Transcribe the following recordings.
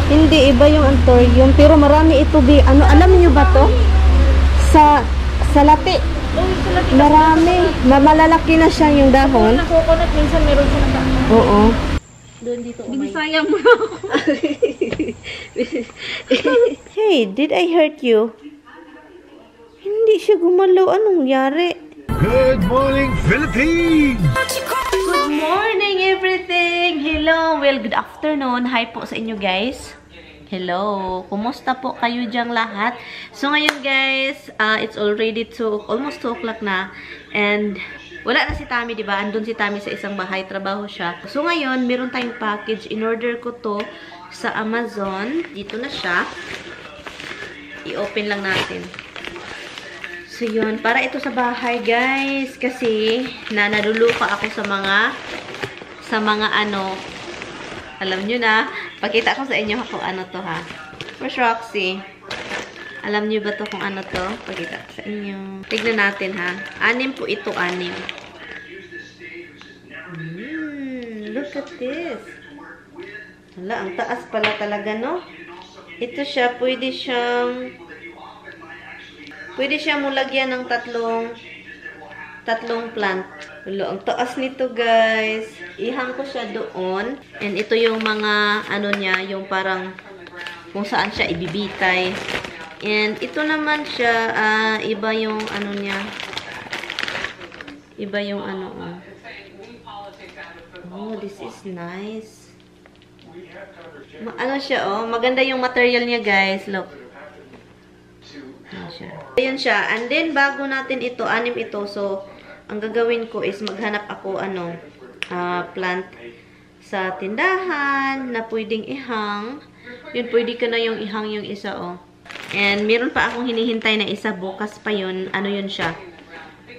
Hindi, iba yung anthurium. Pero marami ito, Bi. Ano, alam niyo ba to? Sa lati. Marami. Malalaki na siya yung dahon. Sa coconut, minsan meron siya na. Oo. Doon dito. Binisaya mo na ako. Hey, did I hurt you? Hindi siya gumalaw. Anong nangyari? Good morning, Philippines! Good morning, everything! Hello! Well, good afternoon. Hi po sa inyo, guys. Hello! Kumusta po kayo diyang lahat? So, ngayon, guys, it's already almost 2 o'clock na. And, wala na si Tami, diba? Andun si Tami sa isang bahay. Trabaho siya. So, ngayon, meron tayong package. In-order ko to sa Amazon. Dito na siya. I-open lang natin. So, yun. Para ito sa bahay, guys. Kasi, naluluka ako sa mga ano. Alam nyo na. Pakita ko sa inyo kung ano to, ha. Where's Roxy? Alam nyo ba to kung ano to? Pakita ko sa inyo. Tignan natin, ha. 6 po ito, 6. Look at this. Hala, ang taas pala talaga, no? Ito siya, pwede siyang mulagyan ng tatlong plant. Hala, ang taas nito, guys. Ihang ko siya doon. And ito yung mga, ano niya, yung parang kung saan siya ibibitay. And ito naman siya, iba yung ano niya. Iba yung ano, oh, this is nice. Ano siya, oh. Maganda yung material niya, guys. Look. Ayan siya. Ayan siya. And then, bago natin ito, 6 ito. So, ang gagawin ko is maghanap ako, plant sa tindahan na pwedeng ihang. Yun, pwede ka na yung ihang yung isa, oh. And, meron pa akong hinihintay na isa. Bukas pa yun. Ano yun siya?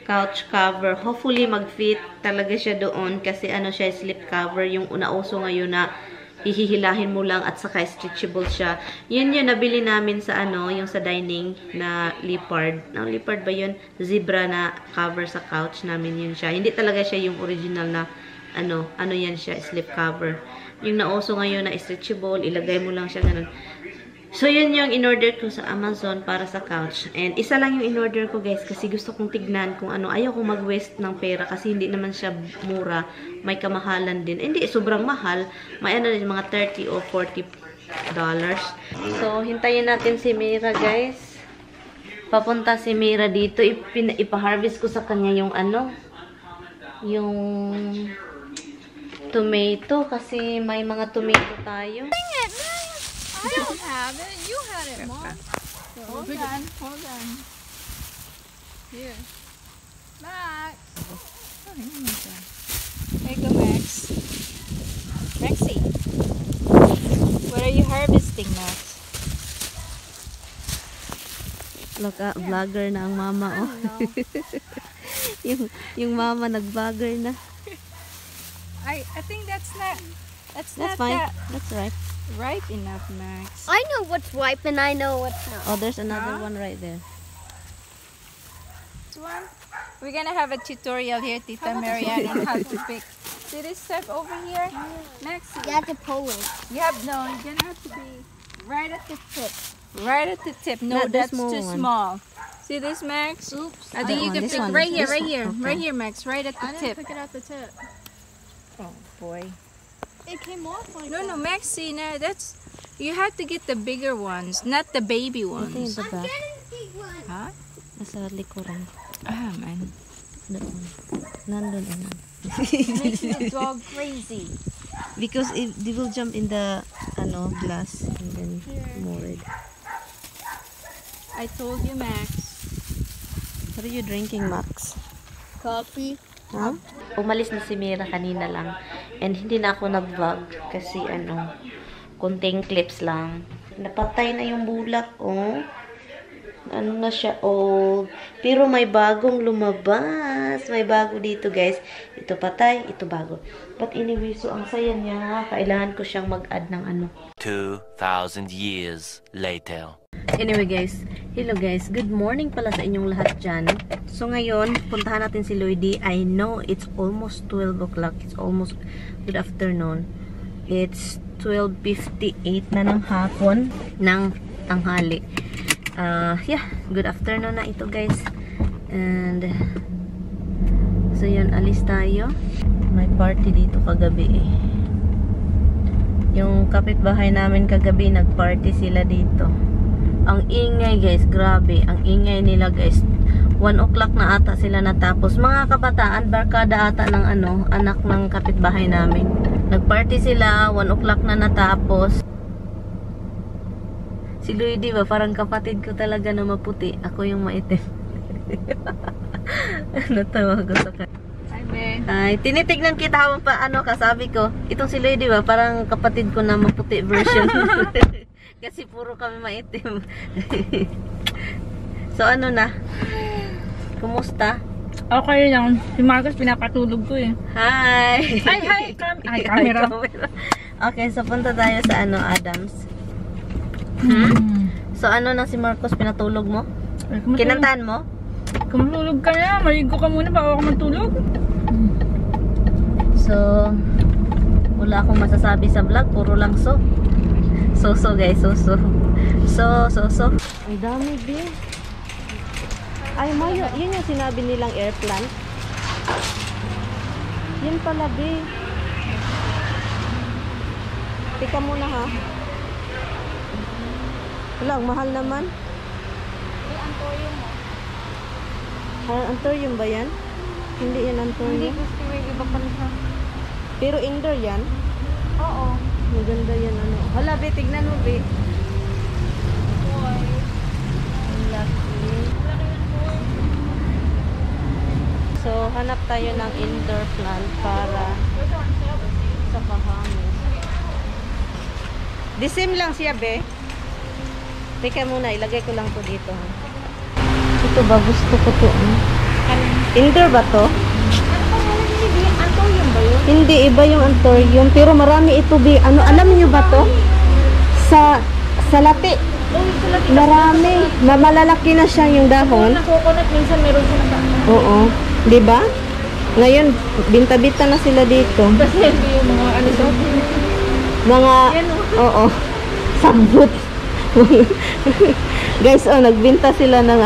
Couch cover. Hopefully, mag-fit talaga siya doon. Kasi, ano siya, slip cover. Yung unauso ngayon na hihihilahin mo lang at saka stretchable siya. Yun yung nabili namin sa yung sa dining na leopard. Ang leopard ba yun? Zebra na cover sa couch namin yun siya. Hindi talaga siya yung original na ano yan siya, slip cover. Yung nauso ngayon na stretchable, ilagay mo lang siya ganun. So, yun yung in-order ko sa Amazon para sa couch. And isa lang yung in-order ko, guys, kasi gusto kong tignan kung ano. Ayaw kong mag-waste ng pera kasi hindi naman siya mura. May kamahalan din. Hindi, sobrang mahal. May ano din, mga $30 o $40. So, hintayin natin si Mira, guys. Papunta si Mira dito. Ipa-harvest ko sa kanya yung yung tomato. Kasi may mga tomato tayo. I don't have it. You had it, Mom. Hold on. Here. Max. Oh, here you go, Max. Maxie. What are you harvesting, Max? Look, vlogger na ang mama, oh. yung mama nag-vlogger na. I think that's not fine. That's right. ripe enough, Max. I know what's ripe and I know what's not. Oh, there's another one right there. This one. We're gonna have a tutorial here, Tita Marianne, on how to pick. See this step over here, Max? You have to pull it. You're gonna have to be right at the tip. Right at the tip. No, Not the that's small too one. small. See this, Max? Oops. I think you can this pick one. right here, This right here, one. right Okay. here, Max. Right at the tip. Pick it at the tip. Oh boy. It came off like No, that. no, Max. See, now that's you have to get the bigger ones, not the baby Ito yung ones. baba. Huh? Nasa likuran. Ah, man. Doon. Nandun. Makes the dog crazy. Because they will jump in the glass and then more. I told you, Max. What are you drinking, Max? Coffee. Huh? Umalis na si Mira kanina lang. And hindi na ako nag-vlog kasi konting clips lang. Napatay na yung bulak, oh. Ano na siya, old. Pero may bagong lumabas. May bago dito, guys. Ito patay, ito bago. But anyway, so ang saya niya. Kailangan ko siyang mag-add ng 2,000 years later. Anyway, guys. Hello, guys. Good morning pala sa inyong lahat dyan. So, ngayon, puntahan natin si Lloydie. I know it's almost 12 o'clock. It's almost good afternoon. It's 12:58 na ng hapon ng tanghali. Yeah, good afternoon na ito guys. And so yun, alis tayo. May party dito kagabi eh. Yung kapitbahay namin kagabi, nagparty sila dito. Ang ingay guys, grabe. Ang ingay nila guys. 1 o'clock na ata sila natapos. Mga kabataan, barkada ata ng anak ng kapitbahay namin. Nagparty sila, 1 o'clock na natapos. Si Louie, di ba? Parang kapatid ko talaga na maputi. Ako yung maitim. Natawa ko sa kanya. Ay, tinitignan kita habang pa kasabi ko. Itong si Louie, di ba? Parang kapatid ko na maputi version. Kasi puro kami maitim. So ano na? Kumusta? Okay lang. Si Marcos pinapatulog ko eh. Hi! Hi! Camera. Okay, so punta tayo sa Adams. So ano na si Marcos, pinatulog mo? Kinantahan mo? Kumatulog ka na. Maligo ka muna bago ako matulog. So, wala akong masasabi sa vlog. Puro lang so. So guys, so. Ay dami din. Ay, Mayo, yun yung sinabi nilang air plant. Yun pala, be. Tika muna, ha? Wala, ang mahal naman. Antorium mo. Antorium ba yan? Hindi yan Antorium. Hindi gusto yung iba pa siya. Pero indoor yan? Oo. Maganda yan, Hala, be, tignan mo, be. Ang laki. So, hanap tayo ng indoor plant para sa Bahamas. The same lang siya, be. Teka muna, ilagay ko lang to dito. Ito ba? Gusto ko to. Indoor ba to? Antorium ba yun? Hindi, iba yung Antorium. Pero marami ito, be. Alam nyo ba to? Sa lati. Marami. Malalaki na siya yung dahon. Coconut, minsan meron siya na. Oo. Diba? Ngayon, binta-binta na sila dito. Kasi yung mga Mga, oo. Sabot. Guys, nagbinta sila ng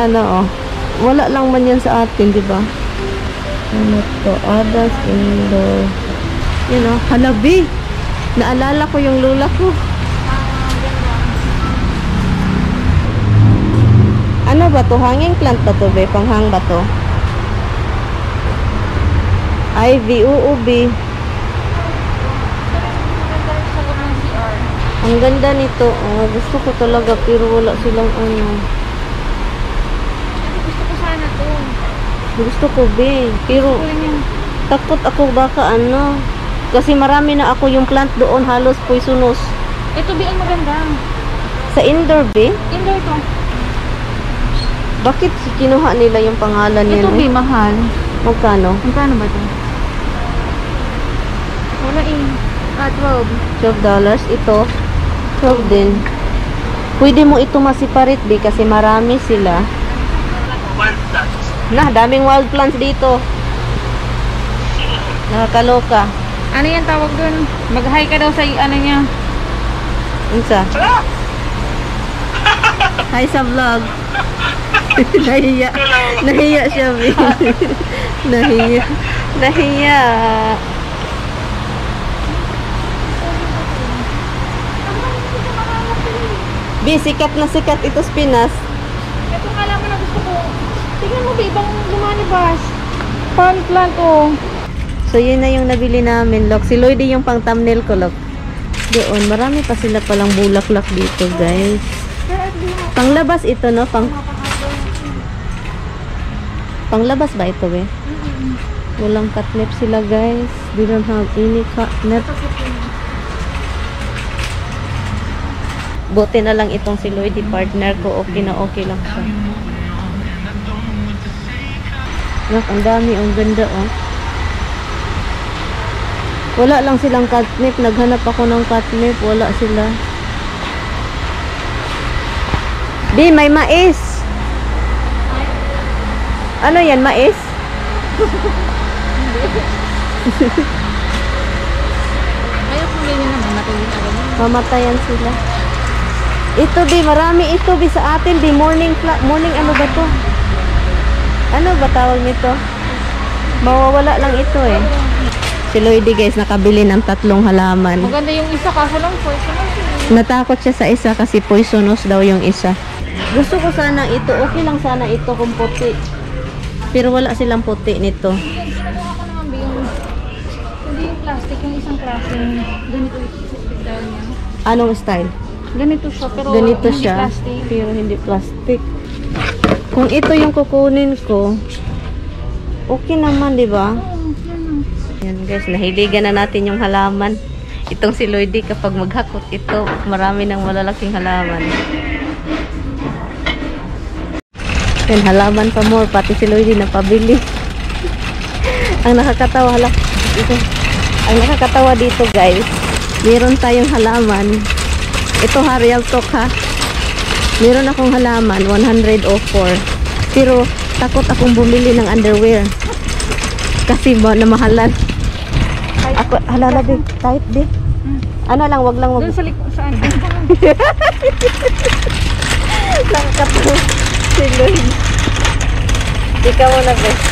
wala lang man yan sa atin, diba? Ano to? Adams Indoor. Yun, halabi. Naalala ko yung lula ko. Ano ba to? Hanging plant ba to, be? Panghang ba to? Ivy, uubi. Ang ganda nito. Gusto ko talaga pero wala silang Gusto ko sana to. Gusto ko, be. Pero takot ako baka kasi marami na ako yung plant doon halos poisonous. Ito be ang maganda. Sa indoor, be? Indoor to. Bakit kinuha nila yung pangalan niya? Ito be mahal. Magkano? Magkano ba to? Wala $12. Ito, 12 din. Pwede mo ito masiparate, be, kasi marami sila. Daming wild plants dito. Nakakaloka. Ano yan tawag dun? Mag-hi ka daw sa niya. Unsa? Hi sa vlog. Nahiya siya, be. Nahiya. Be, sikat na sikat ito Pinas. Ito nga lang na gusto ko. Tingnan mo, ibang lumalabas. Pan plant, oh. So, yun na yung nabili namin, Lok. Si Lloydie yung pang thumbnail ko, Lok. Doon, marami pa sila palang bulaklak dito, guys. Panglabas ito, no? Panglabas ba ito, be? Walang catnip sila, guys. They don't have any catnip. Buti na lang itong si Lloydie, partner ko. Okay na okay lang siya. Nak, ang dami, ang ganda, oh. Wala lang silang catnip. Naghanap ako ng catnip. Wala sila. Di, may mais. Ano yan, mais? Ayaw ko ganyan naman. Matulog na ganyan. Mamatayan sila. Ito di, marami ito di sa atin di. Morning ano ba to? Ano ba tawag nito? Mawawala lang ito eh. Si Lloydie guys, nakabili ng 3 halaman. Maganda yung isa kaso lang poisonous. Natakot siya sa isa kasi poisonous daw yung isa. Gusto ko sana ito. Okay lang sana ito kung puti. Pero wala silang puti nito. Kinuha ko naman yung hindi yung plastic, yung isang klase. Ganito yung style niya. Anong style? Ganito siya pero Ganito hindi siya. plastic. Pero hindi plastic. Kung ito yung kukunin ko, okay naman, di ba? Yan guys, nahiligan na natin yung halaman. Itong si Lloydie kapag maghakot ito, marami ng malalaking halaman. Yan, halaman pa more, pati si Lloydie napabili. Ang nakakatawa, ang nakakatawa dito guys, meron tayong halaman. Ito ha, real talk ha. Meron akong halaman, 104. Pero takot akong bumili ng underwear. Kasi namahalan. Ako, halala din. Type din. Ano lang, wag lang. Doon sa saan? Nakakatawa. Si Lloyd. Ikaw mo na, best.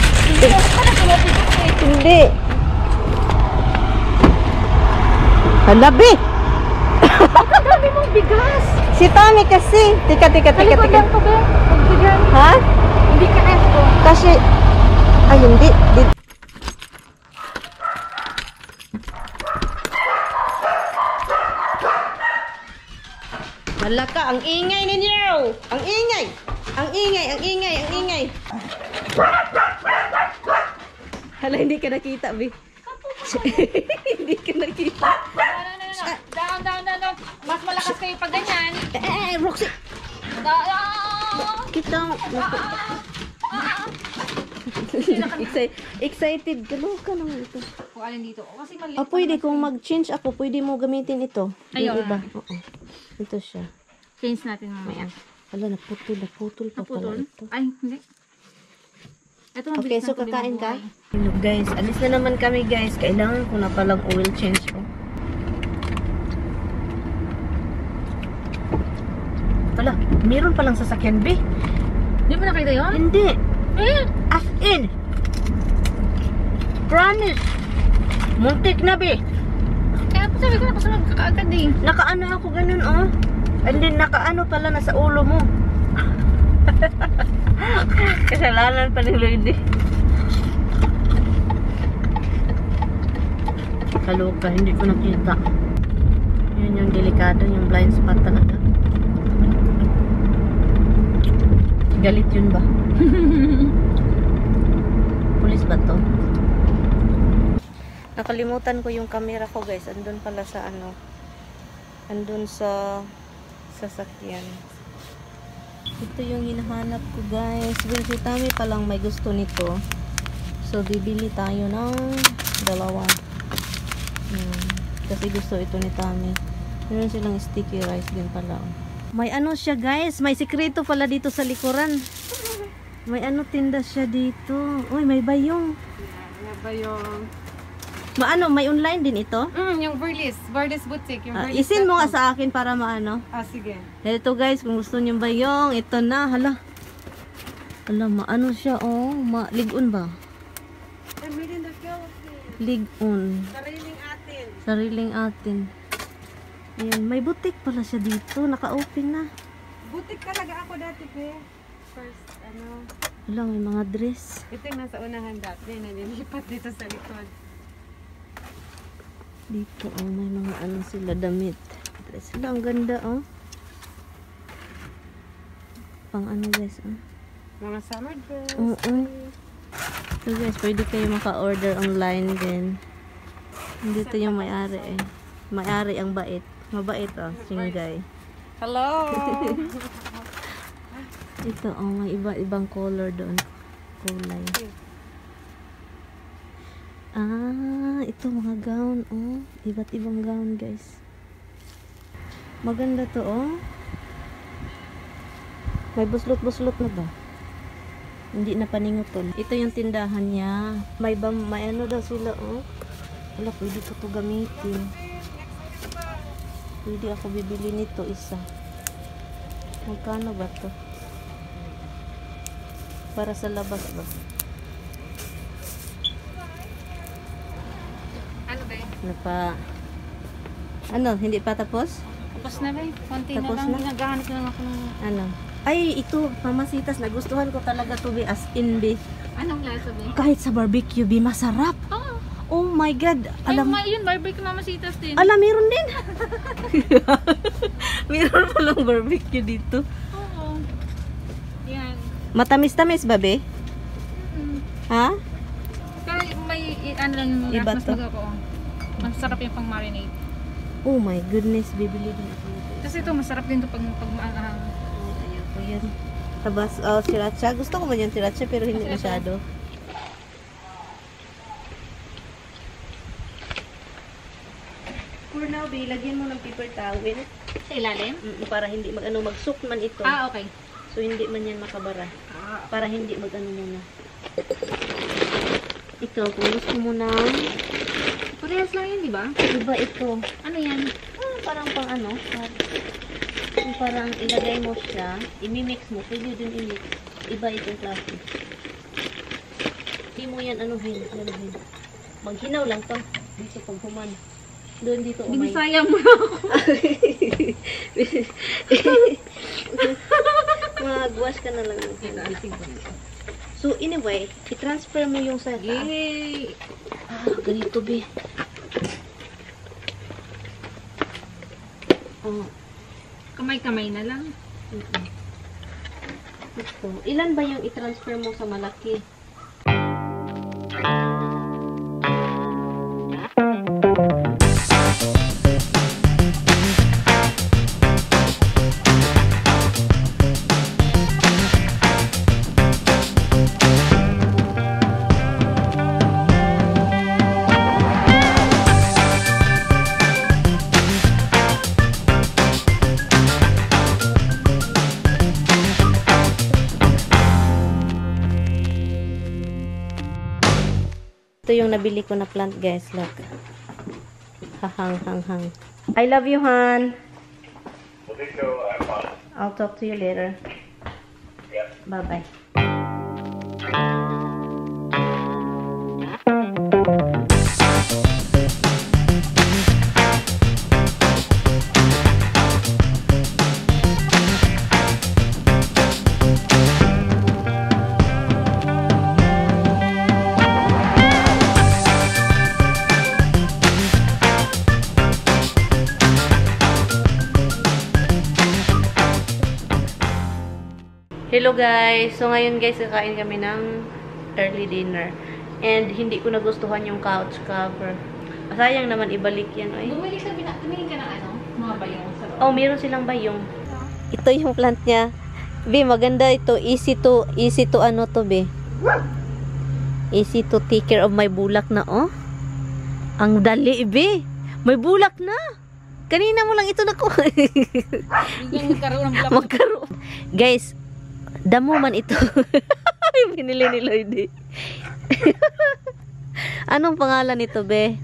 Hindi. Halabi. Sabi mong bigas. Si Tommy kasi. Tika. Ha? Hindi ka eto. Kasi, ay hindi. Malaka, ang ingay ninyo! Ang ingay! Ang ingay! Hala, hindi ka nakita, Bi. Hindi ka nakita. No. Down. Mas malakas kayo pag ganyan. Roxy! Kita excited ka naman ito. Kung alin dito. Kasi maliit. Pwede kung mag-change ako, pwede mo gamitin ito. Ayun. Yung iba. Oo. Ito siya. Change natin mamaya. Ala, naputol pa pala ito. Ay, hindi. Ito Okay, so kakain ka? Hello guys, alis na naman kami guys. Kailangan ko na palang oil change ko. Wala, meron palang sasakyan, B. Hindi mo nakita yun? Hindi. As in. Promise. Muntik na, B. Kaya po sabi ko na kasunod ka kaagad eh. Nakaano ako ganun, oh. And then nakaano pala na sa ulo mo. Kasalanan pa ni Lloydie. Kaloka, hindi ko nakita. Yun yung delikado, yung blind spot talaga. Galit yun ba? Pulis ba to? Nakalimutan ko yung camera ko guys. Andun pala sa ano. Andun sa sasakyan. Ito yung hinahanap ko guys. Si Tami palang may gusto nito. So bibili tayo ng dalawa. Kasi gusto ito ni Tami. Meron silang sticky rice din pala. May ano siya guys. May sikreto pala dito sa likuran. May ano tinda siya dito. Uy, may bayong. May bayong. Maano, may online din ito? Yung Verlis Boutique. Yung Isin mo nga sa akin para maano. Sige. Ito guys, kung gusto niyo bayong, ito na. Hala, maano siya, oh. Ligon ba? Ligon. Sariling atin. Ayan, may butik pala siya dito. Naka-open na. Butik talaga ako dati, pe. First, Hala, may mga dress. ito yung nasa unahan dati. Nalilipat dito sa likod. Dito, oh, may mga ano sila, damit. Dress sila, ang ganda, oh. Pang ano guys, oh. Mga summer dress. Oo. So guys, pwede kayo maka-order online din. Dito yung may-ari eh. May-ari ang bait. Mabait, oh, singgay. Hello! Ito, oh, may iba-ibang color doon. Kulay. Ito mga gown, oh. Iba't ibang gown, guys. Maganda to, oh. May buslot-buslot na ba? Hindi na paninguton. Ito yung tindahan niya. May ano daw sila, oh. Wala, pwede ko to gamitin. Pwede ako bibili nito isa. Magkano ba to? Para sa labas ba? Ano ba yun? Ano, hindi pa tapos? Tapos na ba? Konti Tapos na lang. na? Naghahanap lang ako ng... Ano? Ay, ito, mamasitas. Nagustuhan ko talaga to, be. As in, be. Anong lasa ba? Kahit sa barbecue, be, masarap. Oo. Oh my God. Alam, Yun, barbecue mamasitas din. alam, meron din. Meron palang barbecue dito. Oo. Yan. Matamis-tamis ba, be? Ha? Pero may ano lang yung Iba mas to. magako. Masarap yung pang marinate. Oh my goodness, bibili din ako nito. Kasi ito masarap din to pag maanghang. Ayoko yan. Tabas, sriracha. Gusto ko man yung sriracha pero hindi masyado. For now, be, lagyan mo ng paper towel. Sa ilalim? Para hindi mag-soak man ito. Okay. So, hindi man yan makabara. Para hindi muna. Ito, kung gusto mo na, Parehas lang yun, di ba? iba ito. Ano yan? Parang pang ano, parang ilagay mo siya, imimix mo, pwede din imix. Iba itong klase. Hindi mo yan anuhin. Maghinaw lang to. Dito pag human. Doon dito umay. Binisaya mo na ako. Mag-wash ka na lang. So, anyway, i-transfer mo yung sa taas. Yay! Ganito, be. Oh. Kamay-kamay na lang. Ito. Ilan ba yung i-transfer mo sa malaki? Ito yung nabili ko na plant, guys. Look. Hang. I love you, Han. I'll talk to you later. Bye-bye. Hello guys! So ngayon guys, kakain kami ng early dinner. And hindi ko nagustuhan yung couch cover. Sayang naman ibalik yan. Ay. Tumingin ka ng ano? Mga bayong sa loob. Oh, meron silang bayong. Ito yung plant niya. Be, maganda ito. Easy to ano to, be. Easy to take care of my bulak na, oh. Ang dali, be. May bulak na. Kanina mo lang ito nakuha. Biglang nagkaroon ng bulak. Magkaroon. Guys, damo man ito. Binili ni Lloyd. Anong pangalan nito, be?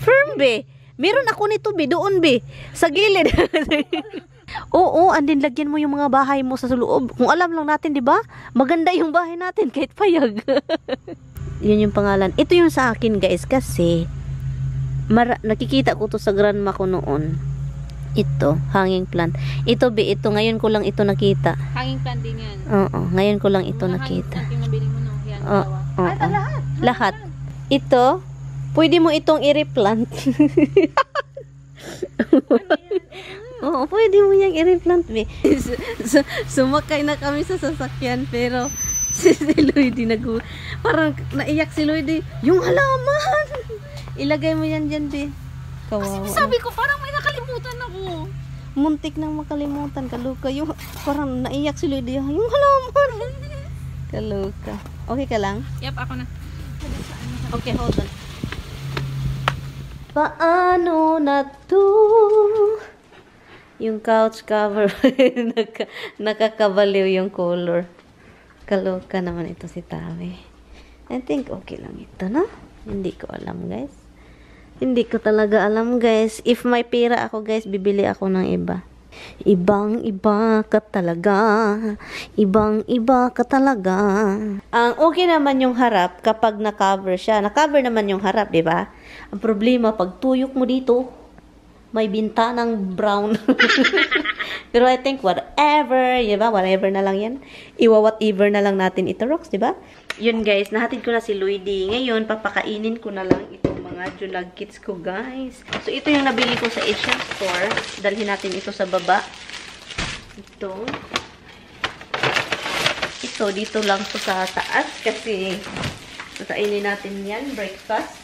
Firm, be. Meron ako nito, be. Doon, be. Sa gilid. Oo, andin lagyan mo yung mga bahay mo sa loob. Kung alam lang natin, di ba? Maganda yung bahay natin kahit payag. Yun yung pangalan. Ito yung sa akin, guys, kasi nakikita ko to sa grandma ko noon. Ito, hanging plant. Ito, be, ito, ngayon ko lang ito nakita. Hanging plant din yan. Oo, ngayon ko lang ito Mga nakita. hanging plant yung nabili mo, no? Yan, Oo, dalawa. oo. Lahat. Ito, pwede mo itong i-replant. Oo, pwede mo yung i-replant, be. Sumakay na kami sa sasakyan, pero si Lloydie parang naiyak si Lloydie. Yung halaman! Ilagay mo yan dyan, be. Kawawa. Sabi ko, parang may nakalimutan ako. Muntik nang makalimutan, kaluka. Yung parang naiyak si Lloydie. Yung halaman! Kaluka. Okay ka lang? Yep, ako na. Okay, hold on. Paano na to? Yung couch cover. Nakakabaliw yung color. Kaloka naman ito si Tawi. I think okay lang ito, no? Hindi ko alam, guys. Hindi ko talaga alam, guys. If may pera ako, guys, bibili ako ng iba. Ibang-iba ka talaga. Ibang-iba ka talaga. Ang okay naman yung harap kapag na-cover siya. Na-cover naman yung harap, di ba? Ang problema, pag tuyok mo dito, may bintanang brown. Pero I think whatever, di ba? Whatever na lang yan. Whatever na lang natin ito, Rox, di ba? Yun, guys. Nahatid ko na si Luigi. Ngayon, papakainin ko na lang itong mga Junag Kits ko, guys. So, ito yung nabili ko sa Asian store. Dalhin natin ito sa baba. Ito. Ito, dito lang po sa taas kasi kainin natin yan, breakfast.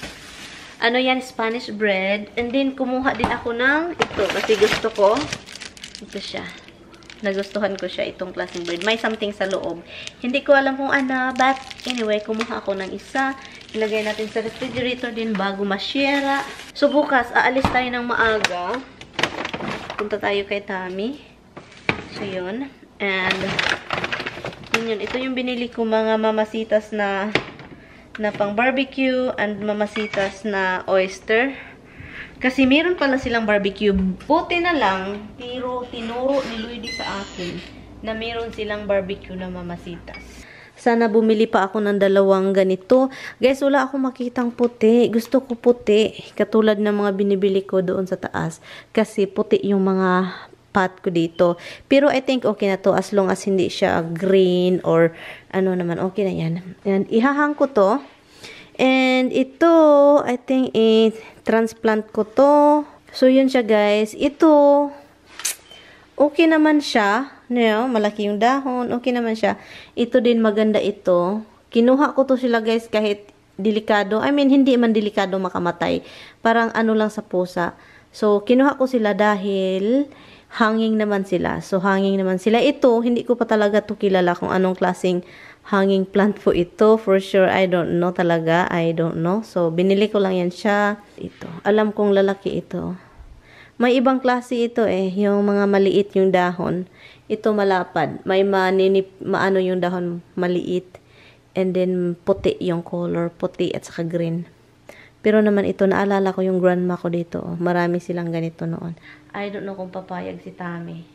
Ano yan, Spanish bread. And then, kumuha din ako ng ito kasi gusto ko. Ito siya. Nagustuhan ko siya, itong klaseng bread. May something sa loob. Hindi ko alam kung ano, but anyway, kumuha ako ng isa. Ilagay natin sa refrigerator din bago masyera. So, bukas, aalis tayo ng maaga. Punta tayo kay Tami. So, yun. And, yun. Ito yung binili ko mga mamasitas na pang barbecue and mamasitas na oyster. Kasi meron pala silang barbecue. Buti na lang, pero tinuro ni Luigi sa akin na meron silang barbecue na mamasitas. Sana bumili pa ako ng 2 ganito. Guys, wala akong makitang puti. Gusto ko puti. Katulad ng mga binibili ko doon sa taas. Kasi puti yung mga pot ko dito. Pero I think okay na to as long as hindi siya green or ano naman. Okay na yan. And ihahang ko to. And ito, I think transplant ko to. So, yun siya, guys. Ito, okay naman siya. No, malaki yung dahon. Okay naman siya. Ito din, maganda ito. Kinuha ko to sila, guys, kahit delikado. I mean, hindi man delikado makamatay. Parang ano lang sa pusa. So, kinuha ko sila dahil hanging naman sila. So, hanging naman sila. Ito, hindi ko pa talaga to kilala kung anong klaseng hanging plant po ito. For sure, I don't know talaga. I don't know. So, binili ko lang yan siya. Ito. Alam kong lalaki ito. May ibang klase ito eh. Yung mga maliit yung dahon. Ito malapad. May maano yung dahon maliit. And then, puti yung color. Puti at saka green. Pero naman ito, naalala ko yung grandma ko dito. Oh. Marami silang ganito noon. I don't know kung papayag si Tami.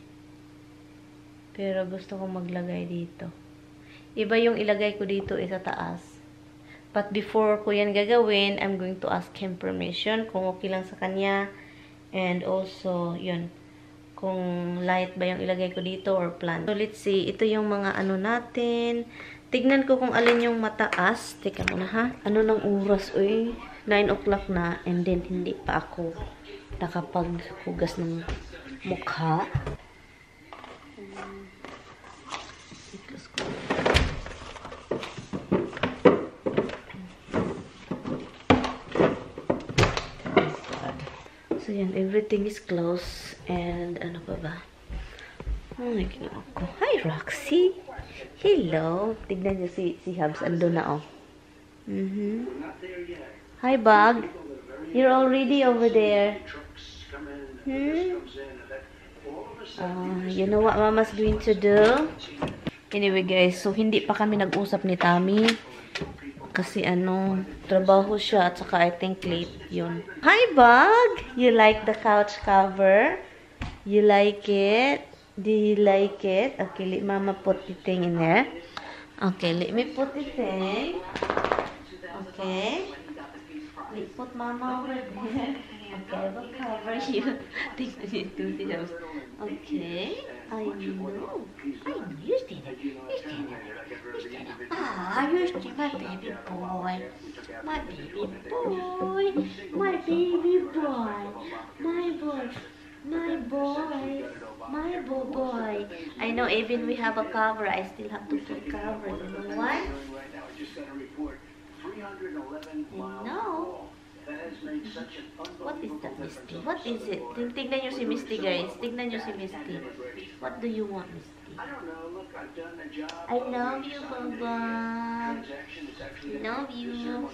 Pero gusto kong maglagay dito. Iba yung ilagay ko dito sa taas. But before ko yan gagawin, I'm going to ask him permission kung okay lang sa kanya. And also, yun, kung light ba yung ilagay ko dito or plant. So, let's see. Ito yung mga ano natin. Tignan ko kung alin yung mataas. Teka muna ha. Ano ng oras? Uy, 9 o'clock na. And then, hindi pa ako nakapaghugas ng mukha. So, yan. Everything is close. And, ano pa ba? Oh my God. Hi, Roxy. Hello. Tignan niyo si Hubs. Ando na, oh. Hi, Bug. You're already over there. You know what Mama's going to do? Anyway, guys. So, hindi pa kami nag-usap ni Tami. Kasi ano, trabaho siya at saka I think late yun. Hi, Bug! You like the couch cover? You like it? Do you like it? Okay, let Mama put the thing in there. Okay, let me put the thing. Okay. Let put Mama over there. Okay, I will cover you. Take the two. Okay. I know. You stand up. You stand up. Ah, you're still my baby boy. My baby boy. My baby boy. My boy. My boy. My boy. I know even we have a cover. I still have to put cover. You know why? No. What is that, Misty? What is it? Tignan nyo si Misty, guys. Tignan nyo si Misty. What do you want, Misty? I love you, Baba. Love you.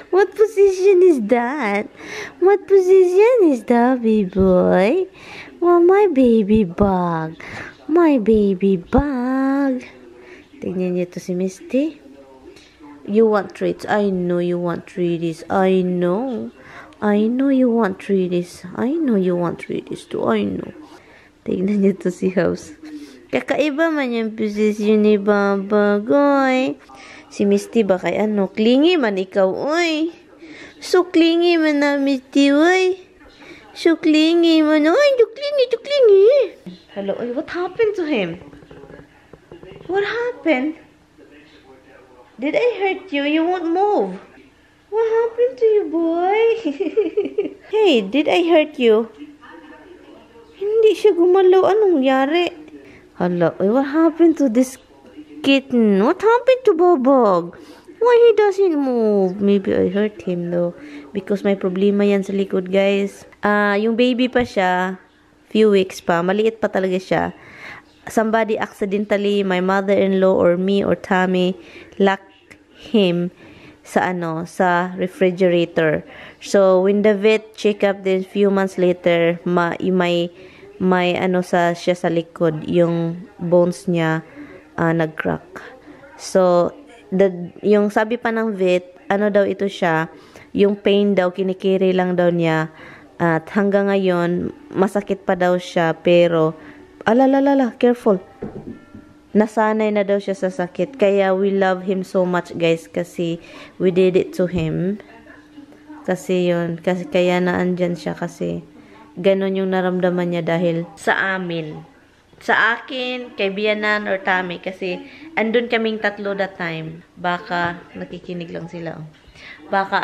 What position is that? What position is that, baby boy? Well, my baby bug. My baby bug. Tignan nyo to si Misty. You want treats. I know you want treats. I know. I know you want treats. I know you want treats too. I know. Tignan niyo to si House. Kakaiba man yung posisyon ni Babagoy. Si Misty ba kay ano? Clingy man ikaw, oy. So clingy man na Misty, oy. So clingy man. Oy, so clingy. Hello, oy, what happened to him? What happened? Did I hurt you? You won't move. What happened to you, boy? Hey, did I hurt you? Hindi siya gumalaw. Anong nangyari? Hala, what happened to this kitten? What happened to Bobog? Why he doesn't move? Maybe I hurt him though. Because may problema yan sa likod, guys. Yung baby pa siya, few weeks pa. Maliit pa talaga siya. Somebody accidentally, my mother-in-law or me or Tammy, locked him sa refrigerator. So when the vet check up then few months later, may siya sa likod, yung bones niya nag-crack. So yung sabi pa ng vet, daw ito siya, yung pain daw kinikiri lang daw niya at hanggang ngayon masakit pa daw siya, pero careful. Nasanay na daw siya sa sakit. Kaya we love him so much, guys, kasi we did it to him. Kasi kaya naandyan siya kasi ganon yung naramdaman niya dahil sa amin. Sa akin, kay Bianan or Tammy, kasi andun kaming tatlo that time. Baka nakikinig lang sila. Baka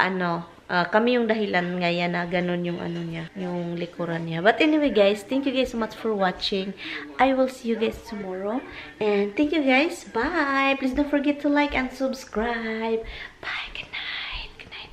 kami yung dahilan ngayon na ganun yung niya, yung likuran niya. But anyway, guys, thank you guys so much for watching. I will see you guys tomorrow. And thank you guys. Bye. Please don't forget to like and subscribe. Bye. Good night. Good night.